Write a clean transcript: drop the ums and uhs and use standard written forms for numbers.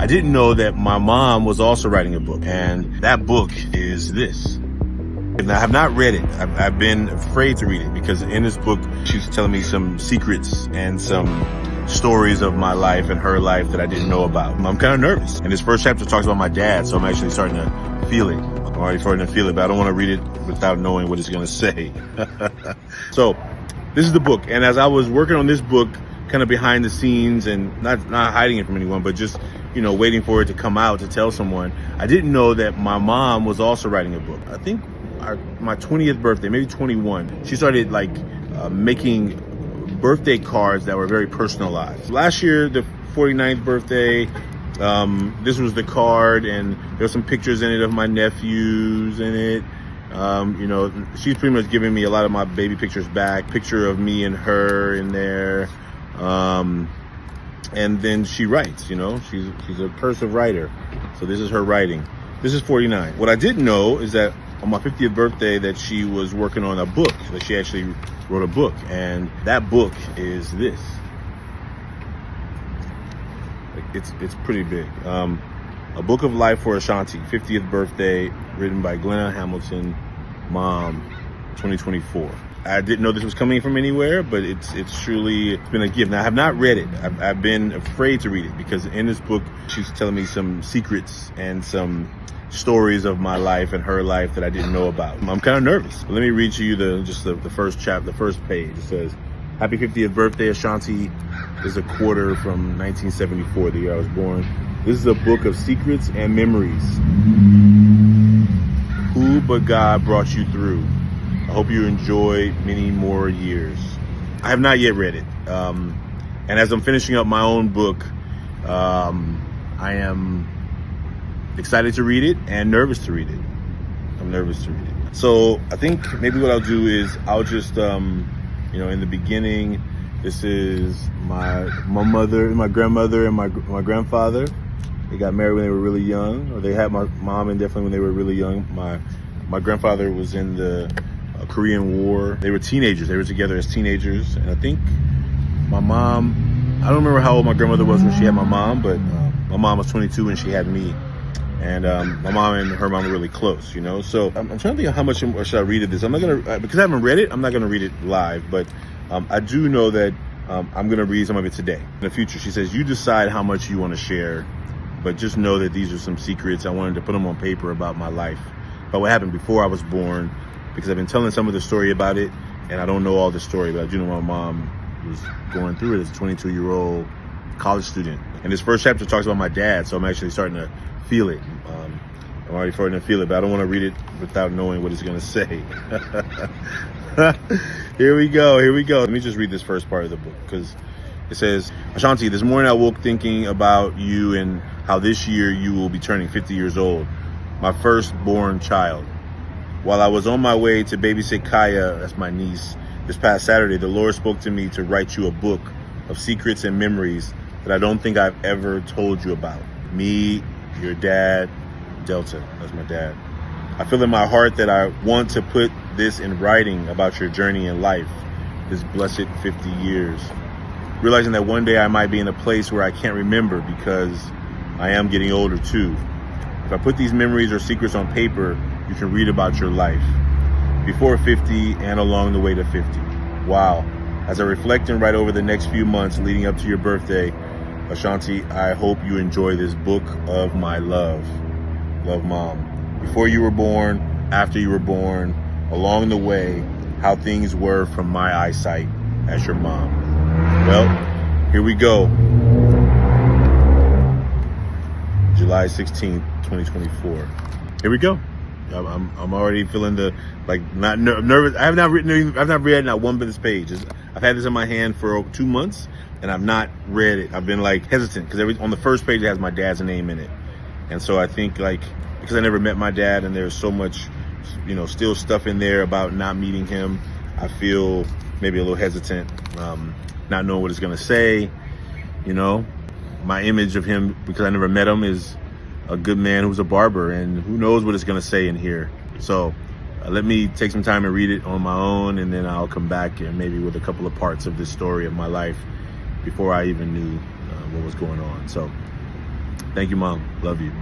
I didn't know that my mom was also writing a book, and that book is this. And I have not read it. I've been afraid to read it because in this book, she's telling me some secrets and some stories of my life and her life that I didn't know about. I'm kind of nervous. And this first chapter talks about my dad, so I'm actually starting to feel it. I'm already starting to feel it, but I don't want to read it without knowing what it's going to say. So this is the book. And as I was working on this book, kind of behind the scenes and not hiding it from anyone, but just, waiting for it to come out to tell someone, I didn't know that my mom was also writing a book. I think my 20th birthday, maybe 21, she started making birthday cards that were very personalized. Last year, the 49th birthday, this was the card, and there were some pictures in it of my nephews in it. She's pretty much giving me a lot of my baby pictures back. Picture of me and her in there. And then she writes, she's a cursive writer. So this is her writing. This is 49. What I didn't know is that on my 50th birthday that she was working on a book, that she actually wrote a book, and that book is this. It's pretty big. A Book of Life for Ashanti, 50th birthday, written by Glenna Hamilton, mom, 2024. I didn't know this was coming from anywhere, but it's truly been a gift. Now, I have not read it. I've been afraid to read it because in this book, she's telling me some secrets and some stories of my life and her life that I didn't know about. I'm kind of nervous. Let me read to you the first chapter, the first page. It says, "Happy 50th birthday, Ashanti." Is a quarter from 1974, the year I was born. This is a book of secrets and memories. Who but God brought you through? I hope you enjoy many more years. I have not yet read it. And as I'm finishing up my own book, I am excited to read it and nervous to read it. I'm nervous to read it. So I think maybe what I'll do is I'll just, in the beginning, this is my mother, my grandmother, and my grandfather. They got married when they were really young, or they had my mom and definitely when they were really young. My grandfather was in the Korean War. They were teenagers. They were together as teenagers. And I think my mom, I don't remember how old my grandmother was when she had my mom, but my mom was 22 when she had me. And my mom and her mom were really close, So I'm trying to think of how much should I read of this. I'm not going to, because I haven't read it, I'm not going to read it live, but I do know that I'm going to read some of it today. In the future, she says, you decide how much you want to share, but just know that these are some secrets. I wanted to put them on paper about my life, about what happened before I was born, because I've been telling some of the story about it, and I don't know all the story, but I do know my mom was going through it as a 22-year-old college student. And this first chapter talks about my dad, so I'm actually starting to feel it. I'm already starting to feel it, but I don't want to read it without knowing what it's going to say. Here we go. Let me just read this first part of the book, because it says, Ashanti, this morning I woke thinking about you and how this year you will be turning 50 years old, my firstborn child. While I was on my way to babysit Kaya, that's my niece, this past Saturday, the Lord spoke to me to write you a book of secrets and memories that I don't think I've ever told you about. Me, your dad, Delta, that's my dad. I feel in my heart that I want to put this in writing about your journey in life, this blessed 50 years. Realizing that one day I might be in a place where I can't remember because I am getting older too. If I put these memories or secrets on paper, you can read about your life before 50 and along the way to 50. Wow. As I reflect and write over the next few months leading up to your birthday, Ashanti, I hope you enjoy this book of my love. Love, Mom. Before you were born, after you were born, along the way, how things were from my eyesight as your mom. Well, here we go. July 16th, 2024. Here we go. I'm already feeling not nervous. I've not read not one business page. I've had this in my hand for 2 months and I've not read it. I've been hesitant because on the first page it has my dad's name in it. And so I think because I never met my dad and there's so much, still stuff in there about not meeting him, I feel maybe a little hesitant, not knowing what it's going to say. My image of him, because I never met him, is a good man who's a barber, and who knows what it's going to say in here. So let me take some time and read it on my own, and then I'll come back and maybe with a couple of parts of this story of my life before I even knew what was going on. So Thank you, Mom. Love you.